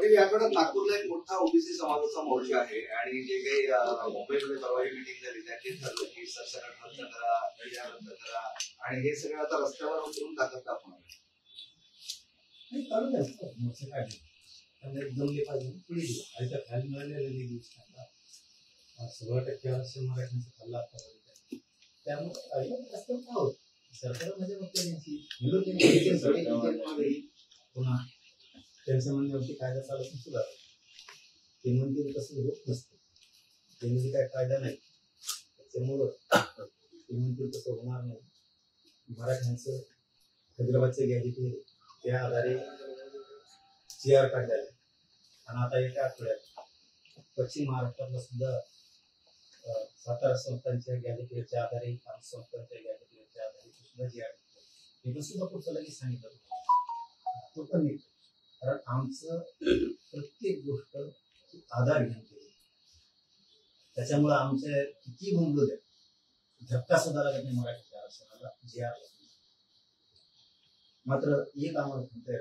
पाटील, या आठवड्यात नागपूरला एक मोठा ओबीसी समाजाचा मोर्चा आहे आणि जे काही मुंबईमध्ये परवाची मीटिंग झाली त्याची ठरलं की सरसकट रद्द करा, मीडिया रद्द करा आणि हे सगळं आता रस्त्यावर उतरून ताकद दाखवणार. मोर्चा काढले त्यांना जमले पाहिजे पुढे आणि त्या खाली मिळालेल्या गोष्टी 16% मराठ्यांचा खाल्ला आतापर्यंत. त्यामुळे सरकार म्हणजे मग त्यांची पुन्हा त्यांचं म्हणण्यावरती कायदा चालत सुद्धा ते म्हणतील तसं होत नसतं. ते म्हणजे काय कायदा नाही त्याच्यामुळं ते म्हणतील तसं होणार नाही. मराठ्यांचं हैदराबादचे गॅजेट त्या आधारे CR काढलेला आणि आता एका आठवड्यात पश्चिम महाराष्ट्रातला सुद्धा सातारा संस्थांच्या गॅजेटच्या आधारे आमच्या संस्थांच्या गॅजेटच्या आधारे सुद्धा GR हे पण सुद्धा पुढचं लगेच सांगितलं तो पण नाही. कारण आमचं प्रत्येक गोष्ट आधार घेऊन केली त्याच्यामुळे आमच्या किती बोंबलो द्या धक्का सुद्धा लागत नाही मराठीच्या आरक्षणाला GR. मात्र एक आम्हाला म्हणतोय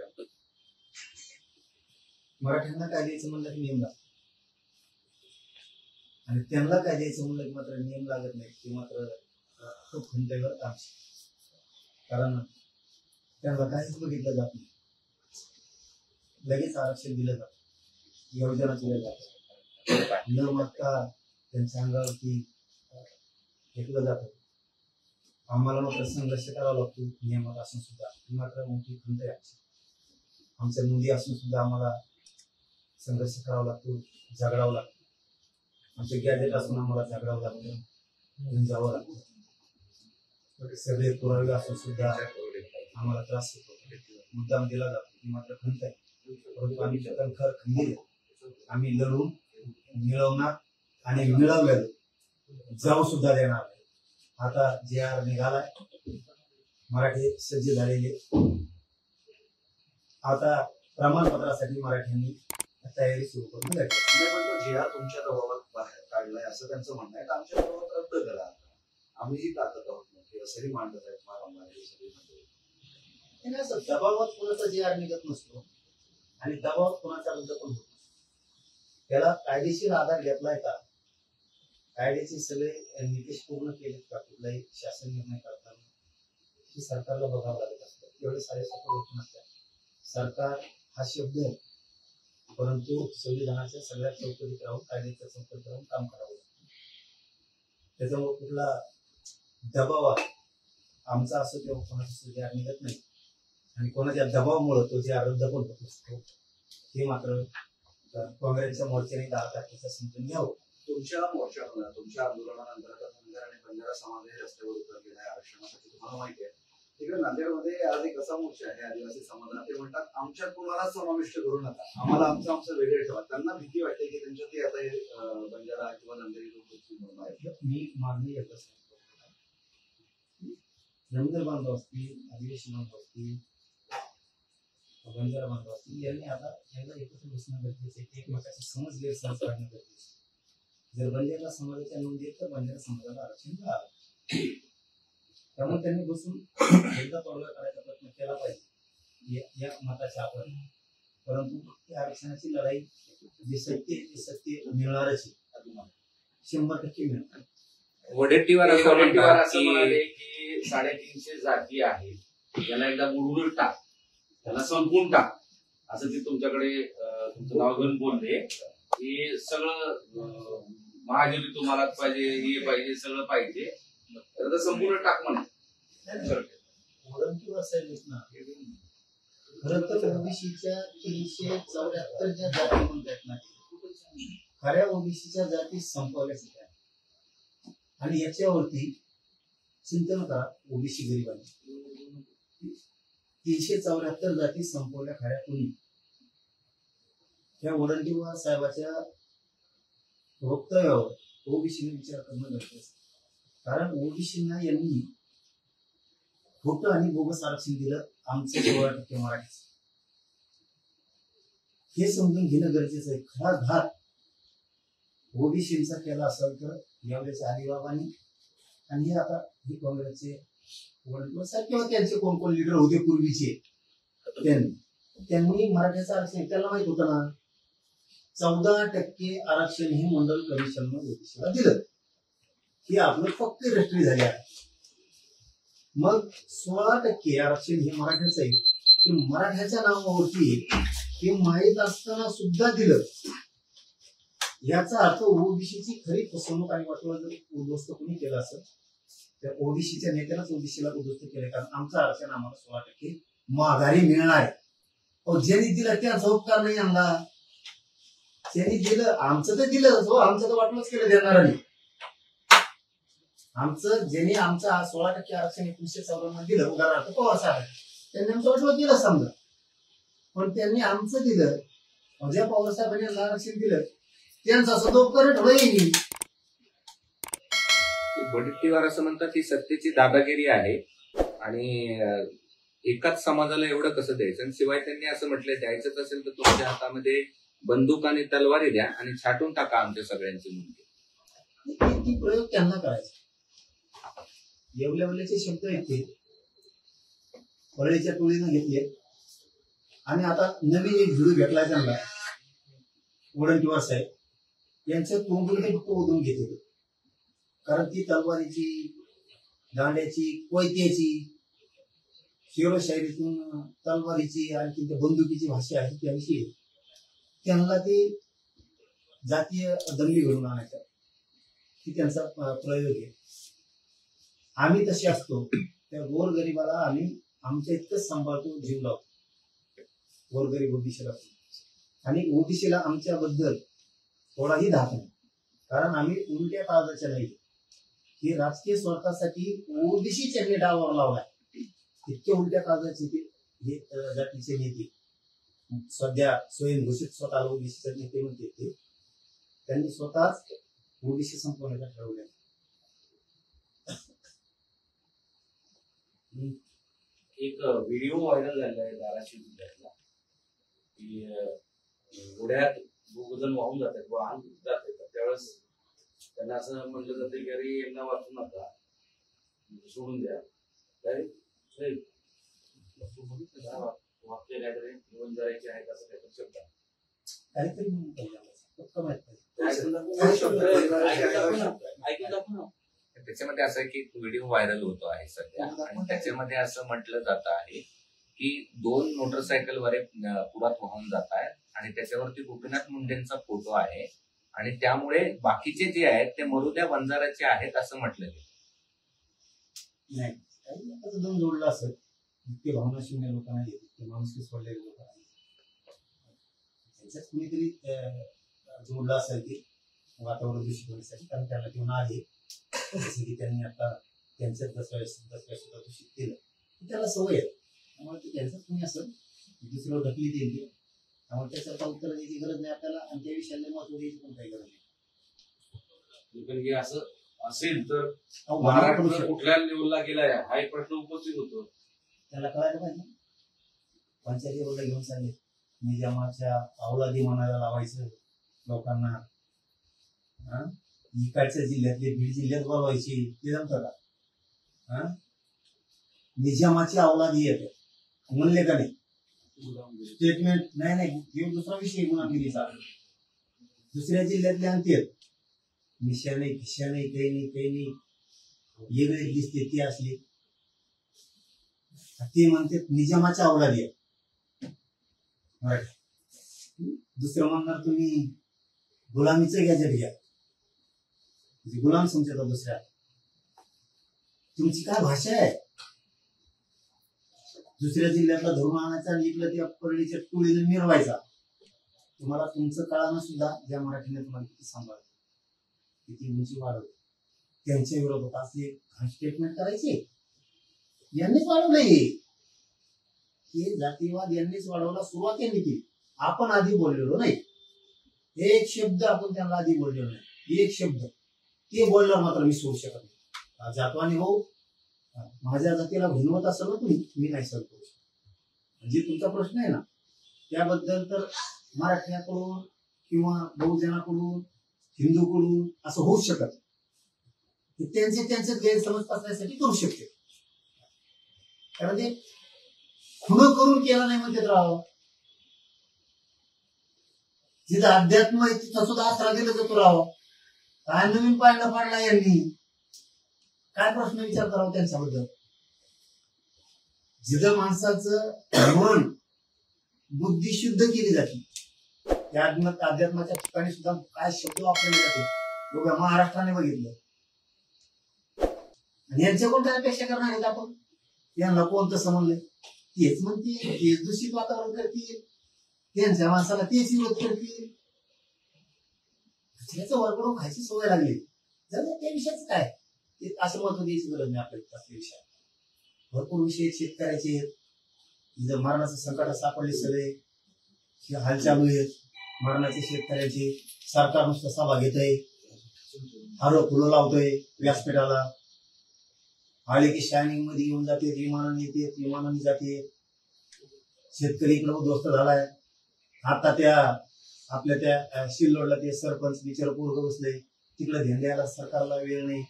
मराठ्यांना काय द्यायचं म्हणलं की नियम लागतो आणि त्यांना काय द्यायचं म्हणलं की मात्र नियम लागत नाही ते मात्र खूप खंतेवर काम. कारण त्यांना काहीच बघितलं जात नाही. लगेच आरक्षण दिलं जातं, योजना दिल्या जातात, न मागता त्यांच्या अंगावरती फेकलं जातं. आम्हाला मात्र संघर्ष करावा लागतो नियमात असून सुद्धा. ही मात्र मोठी खंत आहे आमच्या नोंदी असून सुद्धा आम्हाला संघर्ष करावा लागतो, झगडावं लागतं. आमचे गॅजेट असून आम्हाला झगडावं लागतं, घेऊन जावं लागतं. सगळे पुरावे असून सुद्धा आम्हाला त्रास होतो, मुद्दाम दिला जातो. ही मात्र खंत आहे. परंतु आम्ही खर खंदील आम्ही लढून मिळवणार आणि मिळवलेलं जाऊ सुद्धा देणार. आता GR निघालाय, मराठी सज्ज झालेले. आता प्रमाणपत्रासाठी मराठ्यांनी तयारी सुरू करून GR तुमच्या दबावात बाहेर काढलाय असं त्यांचं म्हणणं आहे. आमच्या दबावात रद्द करा, आम्हीही ताकद आहोत मोठी असंही मांडत आहेत. असं दबावात कोणाचा GR निघत नसतो आणि दबावात कोणाचा रद्द पण होत. त्याला कायदेशीर आधार घेतलाय का, कायद्याचे सगळे निकष पूर्ण केलेत का, कुठलाही शासन निर्णय करताना हे सरकारला बघावं लागत असतं. एवढे सारे सफल होत नसतात. सरकार हा शब्द आहे परंतु संविधानाच्या सगळ्या चौकटीत राहून कायद्याच्या चौकटीत राहून काम करावं लागतं. त्याच्यामुळे कुठला दबाव आमचा असो किंवा कोणाचा GR निघत नाही आणि कोणाच्या दबावामुळे तो GR रद्द पण होत असतो. हे मात्र काँग्रेसच्या मोर्चाने 10 तारखेचा समजून घ्यावं. तुमच्या मोर्चाला तुमच्या आंदोलनानंतर धनगर आणि बंजारा समाजही रस्त्यावर उतरलेला आहे आरक्षणासाठी. तुम्हाला माहिती आहे तिकडे नांदेडमध्ये आज एक असा मोर्चा आहे आदिवासी समाजाला. ते म्हणतात आमच्या कुणाला समाविष्ट करू नका, आम्हाला आमचं वेगळे ठेवा. त्यांना भीती वाटते की त्यांच्या ते आता बंजारा किंवा नंदेरी लोक. मी मागणी एकच धनगर बांधव असतील, आदिवासी बांधव असतील, बंजारा बांधव असतील यांनी आता यांना एकत्र बसणं गरजेचं आहे. एकमेकाची समज गैरसमज काढणं गरजेचं. जर बंजारा समाजाच्या नोंदी तर बंजारा समाजाला आरक्षण मिळालं. त्यामुळे त्यांनी बसून एकदा तोडगा करायचा प्रयत्न केला पाहिजे या मताच्या आपण. परंतु त्या आरक्षणाची लढाई जे सत्य आहे ते सत्य मिळणारच आहे, 100% मिळणार. वडेट्टीवार असं म्हणाले की 350 जाती आहेत, याला एकदा बुडवून टाक, त्याला संपवून टाक, असं ते तुमच्याकडे तुमचं नाव घेऊन बोलले की सगळं महाजनी तुम्हालाच पाहिजे, हे पाहिजे, सगळं पाहिजे, तर संपूर्ण टाक म्हणे. खरं तर ओबीसीच्या 374 ज्या जाती म्हणतात ना खऱ्या ओबीसीच्या जाती संपवल्याच होत्या आणि याच्यावरती चिंतन करा. ओबीसी गरिबांनी 374 जाती संपवल्या खऱ्या कोणी. त्या वडंटीवार साहेबाच्या वक्तव्यावर ओबीसीने विचार करणं गरजेचं आहे. कारण ओबीसींना यांनी खोटं आणि बोगस आरक्षण दिलं आमचं 16% मराठीचं. हे समजून घेणं गरजेचं आहे. खरा घात ओबीसींचा केला असेल तर यावेळेस अलिबाबांनी आणि हे आता हे काँग्रेसचे किंवा त्यांचे कोण कोण लीडर होते पूर्वीचे त्यांनी मराठ्याचं आरक्षण त्याला माहित होतं ना 14% आरक्षण हे मंडल कमिशननं ओबीसीला दिलं. हे आपलं फक्त रजिस्ट्री झाली आहे. मग 16% आरक्षण हे मराठ्याचं आहे. ते मराठ्याच्या नावावरती हे माहीत असताना सुद्धा दिलं. याचा अर्थ ओबीसीची खरी फसवणूक आणि वाटोळा जर उद्ध्वस्त कोणी केलं असेल तर ओबीसीच्या नेत्यालाच ओबीसीला उद्ध्वस्त केलं. कारण आमचं आरक्षण आम्हाला 16% माघारी मिळणार आहे. ज्यांनी दिलं त्यांचा उपकार नाही आणला. ज्यांनी दिलं आमचं तर दिलं, जो आमचं तर वाटलंच केलं देणाऱ्याने. आमचं ज्यांनी आमचं 16% आरक्षण 1954 दिलं, उदाहरणार्थ पवार साहेब, त्यांनी आमचं वाटलं केलं समजा. पण त्यांनी आमचं दिलं, ज्या पवार साहेबांनी आरक्षण दिलं त्यांचा सुद्धा उपकार ठेवला. वडट्टीवार असं म्हणतात ही सत्तेची दादागिरी आहे आणि एकाच समाजाला एवढं कसं द्यायचं. आणि शिवाय त्यांनी असं म्हटलंय द्यायचंच असेल तर तुमच्या हातामध्ये बंदूक आणि तलवारी द्या आणि छाटून टाका आमच्या सगळ्यांचे मुंडके. ती प्रयोग त्यांना करायचा. येवल्यावल्याचे शब्द आहेत ते परळीच्या टोळीनं घेतले आणि आता नवीन एक व्हिडिओ भेटलाय त्यांना वडट्टीवार साहेब यांच्या तोंडून ते फक्त ओढून घेते. कारण ती तलवारीची, दांड्याची, कोयत्याची, शेरोशायरीतून तलवारीची आणखी त्या बंदुकीची भाषा आहे त्यांची. त्यांना ते जातीय दंगली घडून आणायच्या ही त्यांचा प्रयोग आहे. आम्ही तसे असतो त्या गोरगरिबाला आम्ही आमच्या इतकंच सांभाळतो, जीव लावतो गोरगरीब ओबीसीला. आणि ओबीसीला आमच्याबद्दल थोडाही धाक नाही. कारण आम्ही उलट्या काळजाच्या नाही. हे राजकीय स्वार्थासाठी ओबीसीच्या डावावर लावलाय. इतके उलट्या काळजाचे ते हे जातीचे नेते सध्या स्वयंघोषित स्वतःला ओबीसीचे नेते म्हणते ते. त्यांनी स्वतःच ओबीसी संपवण्याचं ठरवलंय. एक व्हिडिओ व्हायरल झालेला आहे धाराशिव जिल्ह्यातला की उड्यात दोघ जण वाहून जातात, वाहन जाते. त्यावेळेस त्यांना असं म्हटलं जातं की अरे यांना वाचू नका, सोडून द्या. वाक्य काहीतरी वंजारायचे आहेत असं काहीतरी शब्द त्याच्यामध्ये असं आहे की व्हिडिओ व्हायरल होतो आहे सध्या आणि त्याच्यामध्ये असं म्हटलं जात आहे की 2 मोटरसायकलवर पुरात वाहून जात आहेत आणि त्याच्यावरती गोपीनाथ मुंडेंचा फोटो आहे आणि त्यामुळे बाकीचे जे आहेत ते मरुद्या वंजाराचे आहेत असं म्हटलं गेलं. नाही जोडलं असं इतके भावनाशून्य लोक नाही, इतके माणुसकी सोडलेले लोक नाही. त्याच्यात कुणीतरी जोडलं असेल की वातावरण दूषित होण्यासाठी. कारण त्याला घेऊन आहे जसं की त्यांनी आता त्यांच्याच दसऱ्या सुद्धा दूषित केलं. त्याला सवय आहे. त्यामुळे ते त्यांच्यात कुणी असेल दुसऱ्यावर ढकली देईल. त्यामुळे त्याच्यात उत्तर द्यायची गरज नाही आपल्याला आणि त्या विषयाला महत्व द्यायची पण काही गरज नाही. पण हे असं असेल तर महाराष्ट्र कुठल्या लेवलला गेलाय हा एक प्रश्न उपस्थित होतो. त्याला कळायला पाहिजे. पंचायत लेवलला घेऊन चालले निजामाच्या अवलादी म्हणायला लावायचं लोकांना. इकडच्या जिल्ह्यातले बीड जिल्ह्यात बोलवायची ते जमतं का? निजामाची अवलादी येते म्हणले का नाही? स्टेटमेंट नाही दुसरा विषय गुन्हागिरीचा. दुसऱ्या जिल्ह्यातले आणते निशा नाही, खिशा नाही, काही नाही वेगळे दिसते ती असली. ते म्हणते निजामाच्या अवलादी आहे. दुसरं म्हणणार तुम्ही गुलामीचं गॅजेट घ्या, गुलाम समजता दुसऱ्या. तुमची काय भाषा आहे? दुसऱ्या जिल्ह्यातला धरून आणायचा आणि इकडं त्या परळीच्या टोळीने मिरवायचा. तुम्हाला तुमचं कळानं सुद्धा ज्या मराठीने तुम्हाला किती सांभाळत, किती उंची वाढवली. त्यांच्या विरोधात असले स्टेटमेंट करायचे. यांनीच वाढवलंय हे जातीवाद, यांनीच वाढवला. सुरुवात यांनी केली. आपण आधी बोललेलो नाही. एक शब्द आपण त्यांना आधी बोललेलो नाही. एक शब्द ते बोलणार मात्र मी सोडू शकत नाही. जातवानी भाऊ माझ्या जातीला भिनवत असेल ना तुम्ही, मी नाही सर करू शकत. म्हणजे तुमचा प्रश्न आहे ना त्याबद्दल तर मराठ्याकडून किंवा बहुजनाकडून हिंदूकडून असं होऊच शकत. त्यांचे गैरसमज पसरण्यासाठी करू शकते. कारण ते खुणं करून केला नाही म्हणते राव. जिथं अध्यात्म आहे तिथं सुद्धा आसरा दिला जातो राव. काय नवीन पाहिलं पाडला यांनी, काय प्रश्न विचार करावा त्यांच्याबद्दल. जिथं माणसाचं मन बुद्धी शुद्ध केली जाते त्या अध्यात्माच्या ठिकाणी सुद्धा काय शब्द वापरले जाते बघा महाराष्ट्राने बघितलं. आणि यांच्याकडून काय अपेक्षा करणार आहेत आपण. यांना कोणतं समजलंय तेच म्हणते, तेच दूषित वातावरण करतील, त्यांच्या माणसाला तेच विरोध करतील. त्याचं वरकडून खायची सवय लागली. त्या विषयाच काय ते असं महत्व द्यायची गरज नाही आपल्याला. असल्या विषयात भरपूर विषय शेतकऱ्याचे इथं मरणाचं संकट सापडले सगळे हाल चालू आहेत. मरणाचे शेतकऱ्याचे सरकार नुसतं सभा घेत आहे, हारो फुलं लावतोय व्यासपीठाला. आळे की शायनिंग मध्ये येऊन जाते, विमानाने येते, विमानाने जाते. शेतकरी इकडे उद्ध्वस्त झालाय. आता त्या आपल्या त्या शिल्लोडला ते सरपंच बिचार पोरग बसले, तिकडे धेंद्याला सरकारला वेळ नाही.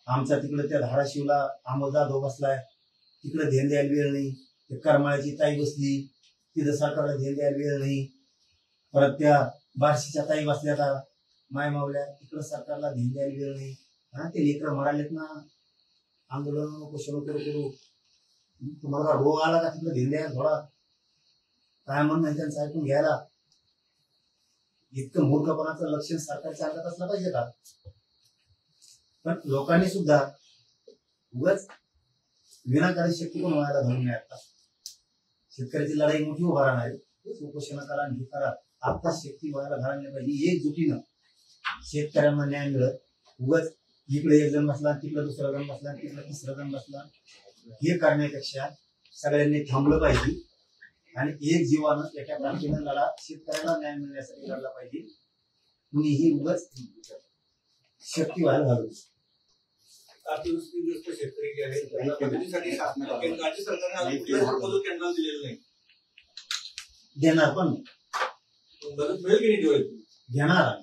आमचा तिकडे त्या धाराशिवला अमोल जाधव बसलाय, तिकडे ध्यान द्यायला वेळ नाही. ते करमाळ्याची ताई बसली, तिथं सरकारला ध्यान द्यायला वेळ नाही. परत त्या बार्शीच्या ताई बसल्या का माय मावल्या, तिकडं सरकारला ध्यान द्यायला वेळ नाही. हा ते लेकरं म्हणालेत ना आंदोलन नको सुरू करू, तुम्हाला रोग आला का तिकडे ध्यान द्यायला थोडा. काय म्हणणं आहे त्यांचं ऐकून घ्यायला. इतकं मूर्खपणाचं लक्षण सरकारच्या अंगात असलं पाहिजे का. पण लोकांनी सुद्धा उगाच विनाकारण शक्ती पण व्हायला धरून नाही. आता शेतकऱ्याची लढाई मोठी उभा राहणार आहे. उपोषण करा हे करा, आता शक्ती व्हायला घालणे पाहिजे. एकजुटीनं शेतकऱ्यांना न्याय मिळत. उगाच इकडे एक जण बसला, तिकडे दुसरा जण बसला, तिकडे तिसरा जण बसला, हे करण्यापेक्षा सगळ्यांनी थांबलं पाहिजे आणि एक जीवानं एका प्रांतीनं लढा शेतकऱ्याला न्याय मिळण्यासाठी लढला पाहिजे. कुणीही उगाच शक्ती व्हायला घालू. अतिवृष्टीग्रस्त शेतकरी जे आहेत त्यांना मदतीसाठी राज्य सरकारने केंद्राला दिलेलं नाही. देणार पण मदत मिळेल की नाही दिवाळीत घेणार.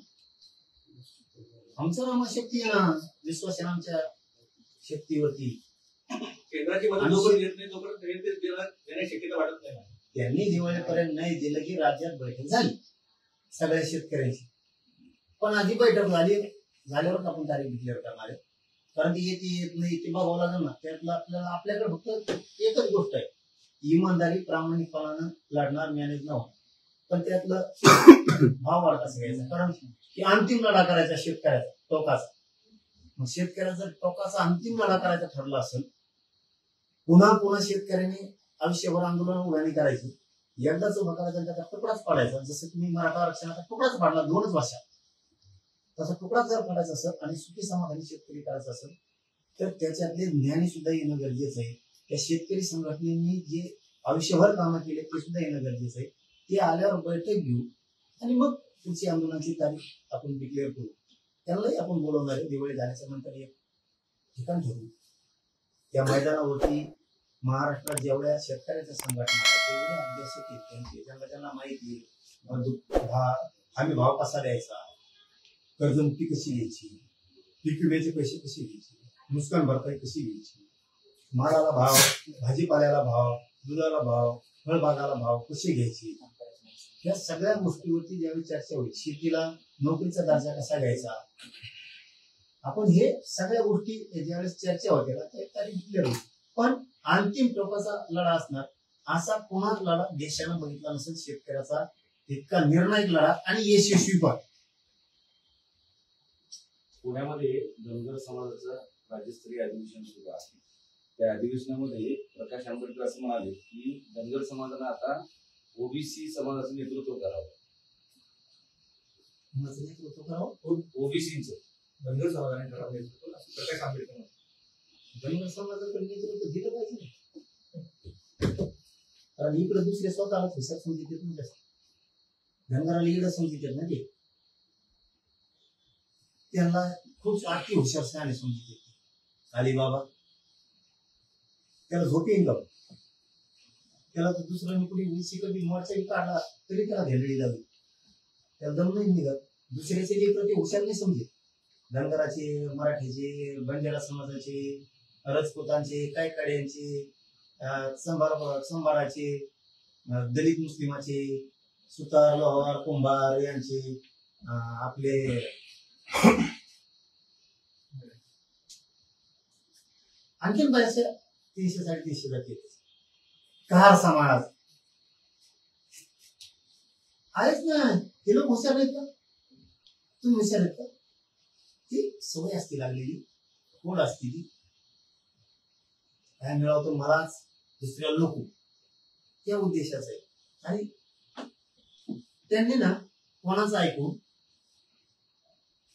आमचं नाम शक्ती आहे ना, विश्वास आहे आमच्या शक्तीवरती. केंद्राची मदत जोपर्यंत येत नाही तोपर्यंत देण्याची शक्यता वाटत नाही. त्यांनी दिवाळीपर्यंत नाही दिलं की राज्यात बैठक झाली सगळ्या शेतकऱ्यांची. पण आधी बैठक झाल्यावर आपण तारीख डिक्लेअर करणार आहे. कारण ती येते येत नाही ते बघावं लागेल ना. त्यातलं आपल्याकडे फक्त एकच गोष्ट आहे, इमानदारी प्रामाणिकपणानं लढणार, मॅनेज न होणार. पण त्यातलं भाव वाढ कसं घ्यायचा, कारण की अंतिम लढा करायचा शेतकऱ्याचा टोकाचा. मग शेतकऱ्याचा टोकाचा अंतिम लढा करायचा ठरला असेल, पुन्हा पुन्हा शेतकऱ्यांनी आयुष्यभर आंदोलन उभ्या नाही करायची. एकदाच उभा करायचा त्याचा तुकडाच पाडायचा. जसं तुम्ही मराठा आरक्षणाचा तुकडाच पाडला 2च भाषा, तसा तुकडाच जर पाडायचा असेल आणि सुखी समाधानी शेतकरी करायचा असेल तर त्याच्यातले ज्ञानी सुद्धा येणं गरजेचं आहे. त्या शेतकरी संघटनेनी जे आयुष्यभर कामं केले ते सुद्धा येणं गरजेचं आहे. ते आल्यावर बैठक घेऊ आणि मग पुढची आंदोलनाची तारीख आपण डिक्लेअर करू. त्यांनाही आपण बोलवणार आहे. दिवाळी झाल्याच्या नंतर एक ठिकाण ठरवू. त्या मैदानावरती महाराष्ट्रात जेवढ्या शेतकऱ्याच्या संघटना आहेत तेवढे अभ्यासक आहेत, त्यांना माहिती आम्ही भाव कसा द्यायचा, कर्जमुक्ती कशी घ्यायची, पीक विम्याचे पैसे कसे घ्यायचे, नुकसान भरपाई कशी घ्यायची, मालाला भाव, भाजीपाल्याला भाव, दुधाला भाव, फळबागाला भाव कसे घ्यायचे, या सगळ्या गोष्टीवरती ज्यावेळी चर्चा होईल. शेतीला नोकरीचा दर्जा कसा घ्यायचा, आपण हे सगळ्या गोष्टी ज्यावेळेस चर्चा होते ना त्या तारीख डिक्लेअर होईल. पण अंतिम टोकाचा लढा असणार. असा पुन्हा लढा देशानं बघितला नसेल शेतकऱ्याचा, इतका निर्णायक लढा आणि यशस्वी पण. पुण्यामध्ये धनगर समाजाचं राज्यस्तरीय अधिवेशन सुरू आहे. त्या अधिवेशनामध्ये प्रकाश आंबेडकर असं म्हणाले की धनगर समाजानं आता ओबीसी समाजाचं नेतृत्व करावं. ओबीसीचं धनगर समाजाने करावं नेतृत्व असं प्रकाश आंबेडकर. धनगर समाजाकडे नेतृत्व दिलं पाहिजे, कारण इकडे दुसरे स्वतःला हुशार समजतात ना. धनगराला इकडे समजतात ना, ते त्यांना खूप अति हुशार शहाणे समजतात. अलिबाबा त्याला झोप येईन का, त्याला तर दुसऱ्याने कुठे शिकवली मोर्चाही काढला तरी त्याला धेंडळी लागली, त्याला दम नाही निघत. दुसऱ्याचे लेकर ते हुशार नाही समजेल. धनगराचे, मराठीचे, बंजारा समाजाचे, राजपुतांचे, कायकाड्यांचे, संभाराचे, दलित मुस्लिमाचे, सुतार, लोहार, कुंभार यांचे आपले आणखीन बऱ्याचशा 300-350 जाती आहेत. कहार समाज आहेच ना. ते लोक हुशार आहेत का? तुम्ही हुशार आहेत का? ती सवय असती लागलेली, कोड असती ती. काय मिळावं मलाच, दुसऱ्याला नको, त्या उद्देशाचं आहे. आणि त्यांनी ना कोणाचं ऐकून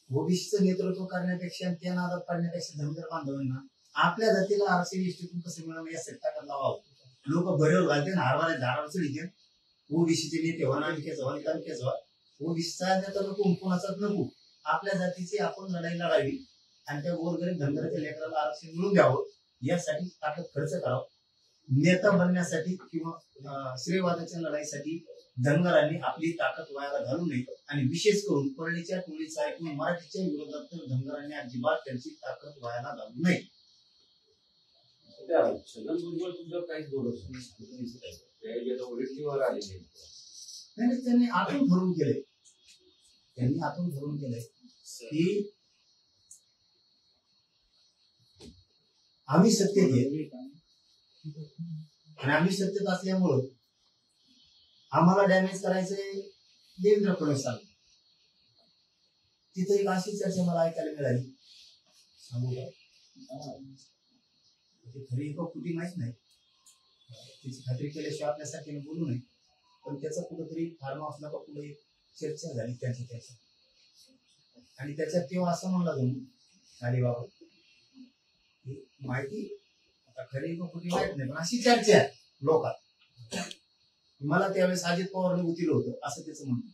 ओबीसीचं नेतृत्व करण्यापेक्षा त्या नादात पाडण्यापेक्षा धनगर बांधवांना आपल्या जातीला आरक्षण इष्टीतून कसं मिळवणं यासाठी टाकत लावावं. लोक बरेवर घालते ना, हरभरा झाडावर चढीते. ओबीसीचे नेते व्हा, आणखीच व्हा, तालुक्याच व्हा. ओबीसीचा नेता नको, कोणाचाच नको. आपल्या जातीची आपण लढाई लढावी आणि त्या गोरगरीब धनगराच्या लेकराला आरक्षण मिळून द्यावं यासाठी ताकद खर्च करावं. नेता बनण्यासाठी किंवा श्रेयवादाच्या लढाईसाठी धनगरांनी आपली ताकद वायाला घालू नये. आणि विशेष करून परळीच्या टोळीचा ऐकून मराठीच्या विरोधात तर धनगरांनी अजिबात त्यांची ताकद वायाला घालू नये. छगन भुजबळ तुमच्यावर काहीच बोलत नाही. ओळखीवर आलेले नाही, त्यांनी आतून ठरवून केलंय. त्यांनी आतून ठरवून केलंय की आम्ही सत्तेत आहे आणि आम्ही सत्तेत असल्यामुळं आम्हाला डॅमेज करायचंय देवेंद्र फडणवीस. तिथं एक अशी चर्चा मला ऐकायला मिळाली, सांगू का? खरी एक कुठे माहित नाही, त्याची खात्री केल्याशिवाय आपल्यासारख्याने बोलू नये. पण त्याचा कुठंतरी फार्म हाऊसला का पुढे चर्चा झाली त्याच्या आणि त्याच्यात तेव्हा असं म्हणला जणू अरे बाबा माहिती आता खरी का कुठे माहित नाही, पण अशी चर्चा आहे लोकात. मला त्यावेळेस अजित पवारने उचललं होतं असं त्याचं म्हणणं.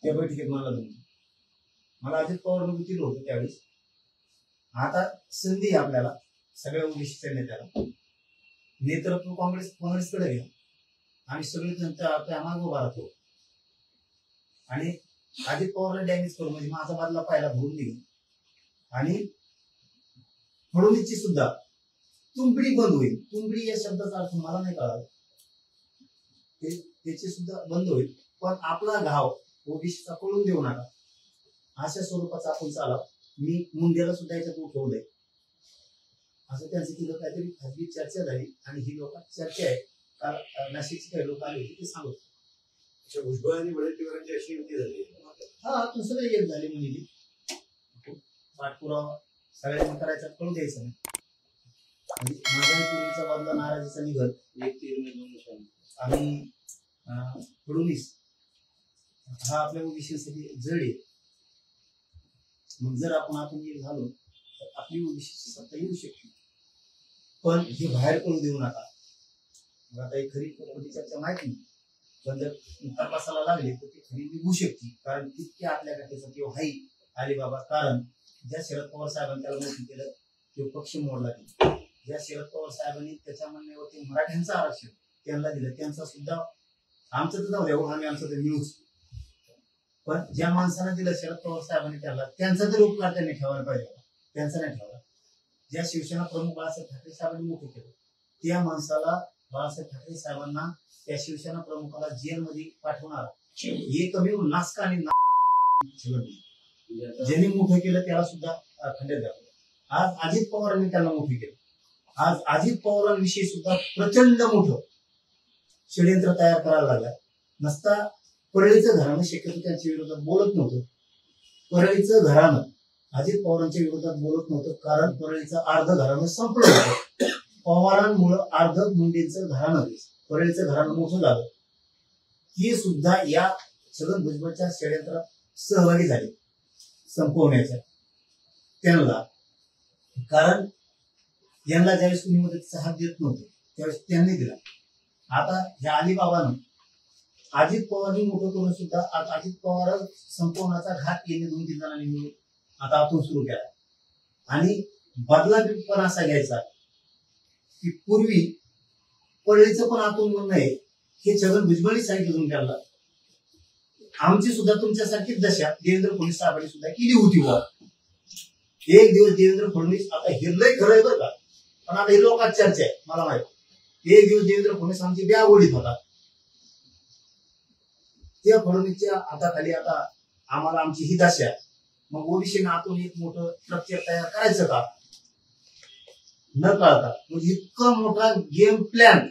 त्या बैठकीत मला अजित पवारने उचललं होतं त्यावेळेस. आता संधी आपल्याला सगळ्या ओबीसीच्या नेत्याला नेतृत्व काँग्रेसकडे घ्या आणि सगळे जनता आपल्या मागे उभा राहतो आणि अजित पवारला डॅमेज करू म्हणजे माझा बदला पाहायला भरून निघेल. आणि फडणवीसची सुद्धा तुंबडी बंद होईल. तुंबडी या शब्दाचा अर्थ मला नाही कळाला, त्याची सुद्धा बंद होईल. पण आपला घाव ओबीसीचा कळून देऊ नका अशा स्वरूपाचा आपण चालाव. मी मुंड्याला सुद्धा याच्यात उठवलंय असं त्यांचं तिथं काहीतरी खाजगी चर्चा झाली आणि ही लोकांची चर्चा आहे. काल नाशिकची काही लोक आले होते ते सांगत. भुजबळ आणि वडेट्टीवारांची अशी युती झाली. हा तू सगळे एक झाले म्हणजे पाठपुरावा सगळ्यांनी करायचा, कळून द्यायचा नाही. म्हणजे माझ्या पूर्वीचा बदला नाराजीचा निघत आणि फडणवीस हा आपल्या ओबीसीसाठी जड आहे. मग जर आपण एक झालो तर आपली ओबीसीची सत्ता येऊ शकते. पण हे बाहेर करू देऊ नका. मग आता एक खरी खोटी चर्चा माहित नाही, पण जर तपासाला लागले तर ती खरी निघू शकते. कारण तितके आपल्या गटाचा किंवा हाई आले बाबा. कारण ज्या शरद पवार साहेबांनी त्याला मोठं केलं तो पक्ष मोडला गेला. ज्या शरद पवार साहेबांनी त्याच्या म्हणण्यावरती मराठ्यांचं आरक्षण त्यांना दिलं, त्यांचा सुद्धा आमचं तर जाऊ द्या, आम्ही आमचं तर न्यूज. पण ज्या माणसाला दिलं शरद पवार साहेबांनी त्याला, त्यांचा तरी उपकार त्यांनी ठेवायला पाहिजे, त्यांचा नाही ठेवला. ज्या शिवसेना प्रमुख बाळासाहेब ठाकरे साहेबांनी मोठं केलं त्या माणसाला बाळासाहेब ठाकरे साहेबांना त्या शिवसेना प्रमुखाला जेलमध्ये पाठवणार एकमेव नासका आणि ज्यांनी मोठं केलं त्याला सुद्धा खंडित झालं. आज अजित पवारांनी त्यांना मोठं केलं. आज अजित पवारांविषयी सुद्धा प्रचंड मोठं षडयंत्र तयार करायला लागला. नसता परळीचं घराणं शक्यतो त्यांच्या विरोधात बोलत नव्हतं. परळीचं घराणं अजित पवारांच्या विरोधात बोलत नव्हतं कारण परळीचं अर्ध घराणं संपलं होतं. पवारांमुळं अर्ध मुंडेंचं घराणं परळीचं घराणं मोठं झालं. हे सुद्धा या छगन भुजबळच्या षडयंत्रात सहभागी झाले संपवण्याच्या त्यांना. कारण यांना ज्यावेळेस कुणी मदतीचा हात देत नव्हतं त्यावेळेस त्यांनी दिला. आता ह्या अलिबाबानं अजित पवारांनी मोठं करून सुद्धा अजित पवार संपवण्याचा घाट येणे 2-3 जणांनी मिळून आता आपण सुरू केला. आणि बदला पण असा घ्यायचा की पूर्वी परळीचं पण आतून म्हणणं आहे हे छगन भुजबळी सांगितलं त्यांना. आमची सुद्धा तुमच्यासारखीच दशा देवेंद्र फडणवीस साहेबांनी सुद्धा केली होती. एक दिवस देवेंद्र फडणवीस, आता हे लय खरंय बरं का, पण आता हे लोकात चर्चा आहे मला माहिती. एक दिवस देवेंद्र फडणवीस आमची ब्या ओढीत होता त्या फडणवीसच्या हाताखाली आता आम्हाला आमची ही दशा आहे. मग ओबीसीने आतून एक मोठं स्ट्रक्चर तयार करायचं का न कळता, म्हणजे इतका मोठा गेम प्लॅन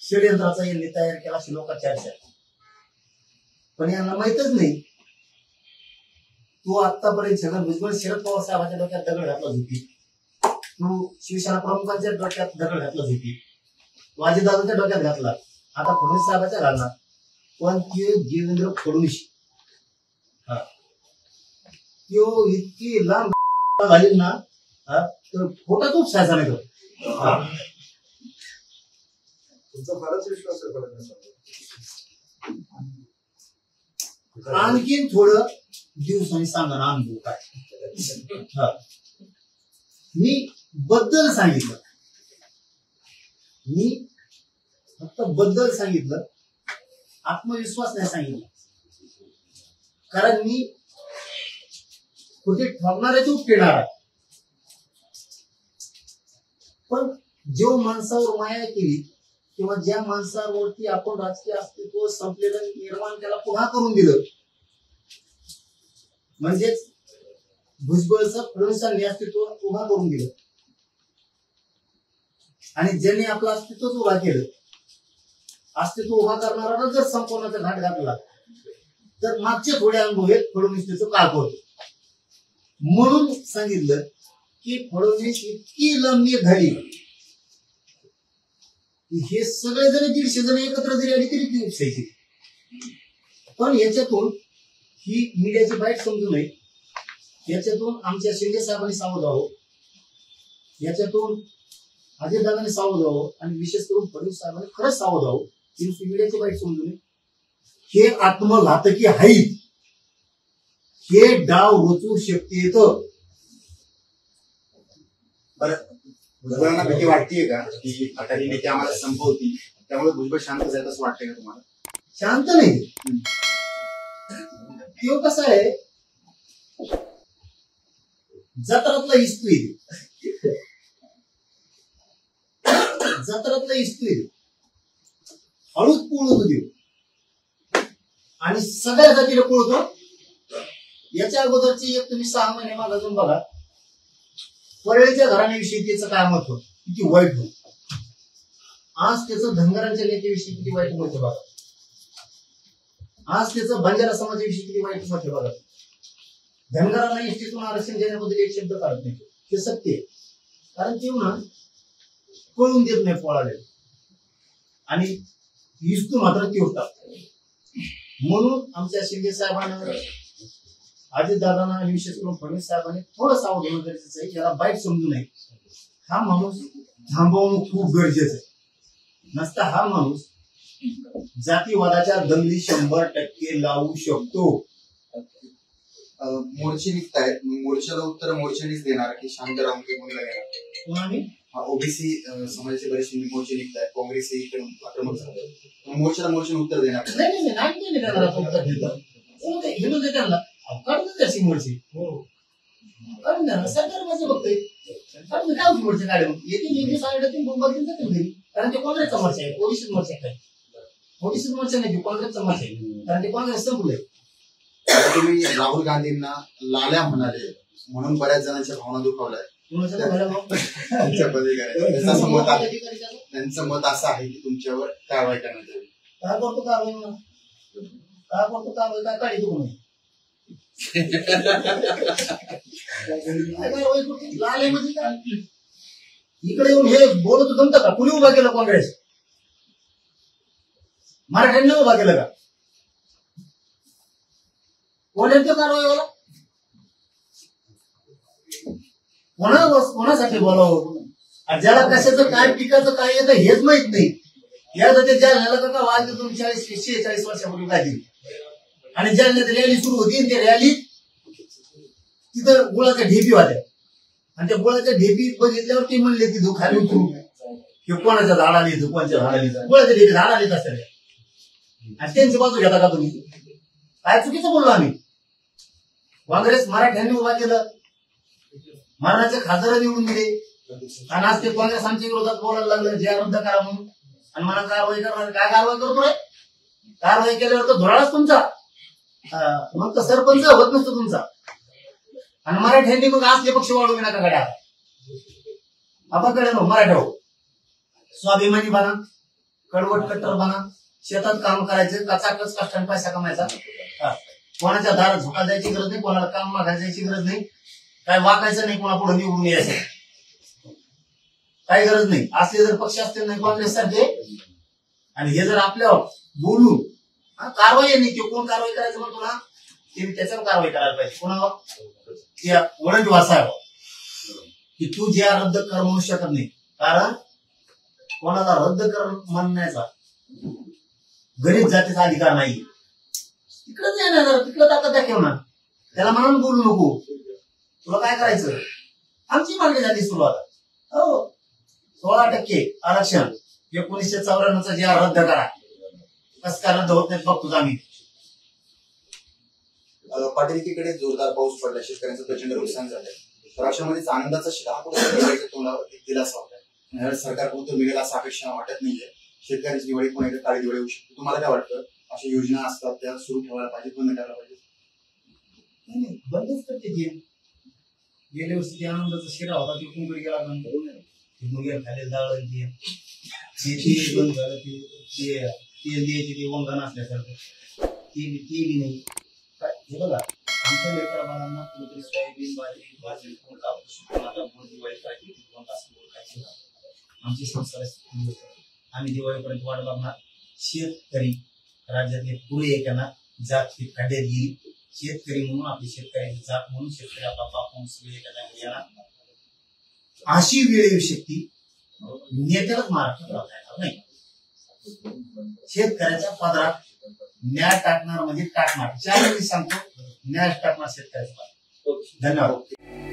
षडयंत्राचा यांनी तयार केला अशी लोकांची चर्चा आहे. पण यांना माहितच नाही. तो आतापर्यंत छगन भुजबळ शरद पवार साहेबांच्या डोक्यात दगड घातला होती, तो शिवसेना प्रमुखांच्या डोक्यात दगड घातला होती, वाजीदादांच्या डोक्यात घातला, आता फडणवीस साहेबांच्या घालणार. पण ते देवेंद्र फडणवीस तो इतकी लांब घालील ना तर खोटा तूच सायचा नाही. तुमचा फारच विश्वास आहे फडणवीस. आणखीन थोडं दिवसांनी सांगा ना अनुभव काय. मी बद्दल सांगितलं, मी फक्त बद्दल सांगितलं, आत्मविश्वास नाही सांगितलं. कारण मी कुठे ठरणाऱ्याची उपकेणार, पण जो माणसावर माया केली किंवा ज्या माणसावरती आपण राजकीय अस्तित्व संपलेलं निर्माण त्याला पुन्हा करून दिलं, म्हणजेच भुजबळचं फडणवीसांनी अस्तित्व उभा करून दिलं, आणि ज्यांनी आपलं अस्तित्वच उभा केलं, अस्तित्व उभा करणारा जर संपवण्याचा घाट घातला तर मागचे थोडे अनुभव आहेत फडणवीस त्याचं काय करतो. म्हणून सांगितलं की फडणवीस इतकी लंबी घडी, हे सगळे जण 150 जण एकत्र जरी आली तरी ती उपसायची. पण याच्यातून ही मीडियाची बाईट समजू नये, याच्यातून आमच्या शिंदे साहेबांनी सावध व्हावं, याच्यातून अजितदादांनी सावध व्हावं, आणि विशेष करून फडणवीस साहेबांनी खरंच सावध व्हावं. मीडियाची बाईट समजू नये. हे आत्मघातकी आहेत, हे डाव रचू शकते. बरं, भुजबळांना भीती वाटतेय का की अटारी नेते आम्हाला संपवतील, त्यामुळे भुजबळ शांत जात असं वाटतंय का तुम्हाला? शांत नाही. तो कसं आहे, जत्रातला इस्त्री, जत्रातला इस्त्री हळूच पोळतो देऊ, आणि सगळ्या जातीला पोळतो. याच्या अगोदरची एक तुम्ही 6 महिने मागे जाऊन बघा, परळीच्या घराण्याविषयी त्याचं काय मत होत, किती वाईट होत. आज त्याचं धनगरांच्या नेत्याविषयी किती वाईट मत आहे बघा. आज त्याचं बंजारा समाजाविषयी किती वाईट मत आहे बघा. धनगरांना एसटीतून आरक्षण देण्याबद्दल एक शब्द काढत नाही, हे सत्य आहे. कारण ते ना कळून देत नाही पोळाले, आणि इस्तू मात्र तेवढा. म्हणून आमच्या शिंदे साहेबांना, अजितदादांना आणि विशेष करून फडणवीस साहेबांनी थोडं सावध होणं गरजेचं आहे. याला बाईट समजू नये. हा माणूस थांबवणं खूप गरजेचं आहे. नसता हा माणूस जातीवादाच्या दंगली 100% लावू शकतो. मोर्चे निघतायत, मोर्चाला उत्तर मोर्चानेच देणार की शांत राहून ते बोलला कोणाने? ओबीसी समाजाचे बरेचसे मोर्चे निघतायत, काँग्रेस आक्रमक झालं, मोर्चाला मोर्चाने उत्तर देणार नाही. हिंदू त्यांना काढून त्याची मोर्चे काढून द्या ना. सरकार माझं बघतोय काढून काय मोर्चे काढून येतील साईड बोंबातील जातील घरी. कारण ते काँग्रेसचा मोर्चा आहे, ओबीसी मोर्चा आहे. ओबीसी मोर्चा नाही, काँग्रेसचा मोर्चा आहे. कारण ते काँग्रेस संपलंय. तुम्ही राहुल गांधींना लाल्या म्हणाले म्हणून बऱ्याच जणांच्या भावना दुखावल्या. त्यांचं मत असं आहे की तुमच्यावर कारवाई करण्यात यावी. काय करतो कारवाई, काय करतो कारवाई, काय काढी तू म्हणून लाल म्हणजे काय? इकडे येऊन हे बोलत जमतं का? कुणी उभा केलं काँग्रेस? मराठ्यांनी उभा केलं का? कोणाच्या कारवाईवाला कोणासाठी बोलावं? ज्याला कशाचं काय पिकाचं काय येतं हेच माहित नाही. या जालन्याला का वाज 46 वर्षापूर्वी काय दिली, आणि जालन्यात रॅली सुरू होती, आणि त्या रॅलीत तिथं गुळाच्या ढेपी होत्या, आणि त्या गुळाच्या ढेपी बघितल्यावर ते म्हणले तिथं खाली उतरू की कोणाच्या झाडाला येतो, कोणाच्या झाडाला येतो. गुळाच्या ढेपी झाडाला येत असतात, आणि त्यांची बाजू घेता का तुम्ही? काय चुकीचं बोललो आम्ही? काँग्रेस मराठ्यांनी उभा केलं, मराठाचे खासदार निवडून दिले, आणि आज ते काँग्रेस आमच्या विरोधात बोलायला लागलं जे रद्द करा म्हणून, आणि मला कारवाई करणार. काय कारवाई करतोय? कारवाई केल्यावर तर धुराळाच तुमचा, मग तर सरपंच होत नसतो तुमचा. आणि मराठ्यांनी मग असले पक्ष वाढवू नका गड्या. आपण कडे मराठा हो, स्वाभिमानी बना, कडवट कट्टर बना, शेतात काम करायचं, कचाकच कष्टाने पैसा कमायचा. कोणाच्या दारात झोका जायची गरज नाही, कोणाला काम मागायला जायची गरज नाही, काय वाकायचं नाही, कोणा पुढे निवडून यायचं काही गरज नाही. असले जर पक्ष असतील नाही काँग्रेस सारखे, आणि हे जर आपल्यावर बोलून कारवाई नाही, ते कोण कारवाई करायचं म्हणतो ना, ते त्याच्यावर कारवाई करायला पाहिजे. कोणावर? त्या वडंजवार साहेब की तू जे रद्द कर म्हणू शकत नाही, कारण कोणाला रद्द कर म्हणण्याचा गरीब जातीचा अधिकार नाही. तिकडच येणार, तिकडं ताकद दाखव ना, त्याला म्हणून बोलू नको. तुला काय करायचं? आमची मागणी झाली सुरुवात. हो, 16% आरक्षण 1994चा जे रद्द करा. कसं काय रद्द होत नाही बघतो आम्ही. पाटील एकीकडे जोरदार पाऊस पडला, शेतकऱ्यांचं प्रचंड नुकसान झालंय. राष्ट्रामध्ये आनंदाचा शिधा तोंडावर एक दिलासा होता. सरकारकडून तो मिळेल असं अपेक्षा वाटत नाहीये. शेतकऱ्यांची दिवाळी पुन्हा एकदा काळी दिवाळी होऊ शकते. तुम्हाला काय वाटतं? अशा योजना असतात त्या सुरू ठेवायला पाहिजे, बंद करायला पाहिजे? नाही, बंदच करते ते. गेल्या वर्षी आनंदाचा शिरा होता, ते कुंकडी गेला बंद. मुगे खाली जाळलं ते बंद झालं. ते तेल द्यायचे ते वंगण असल्यासारखं ते बी नाही. हे बघा, आमच्या लेकरा बाळांना कुठेतरी सोयाबीन, बाजरी कापूस दिवाळी करायची, आमची संस्कार. आम्ही दिवाळीपर्यंत वाट बघणार. शेतकरी राज्यातले पुढे येताना जात ही खड्ड्यात गेली. शेतकरी म्हणून आपली शेतकऱ्याची जात म्हणून शेतकरी आपला बाप म्हणून सगळे एका येणार. अशी वेळ येऊ शकते, नेत्यालाच महाराष्ट्रात राहणार नाही. शेतकऱ्याच्या पदरात न्याय टाकणार म्हणजे टाकणार. 4 वेळी सांगतो, न्याय टाकणार शेतकऱ्याचा. धन्यवाद.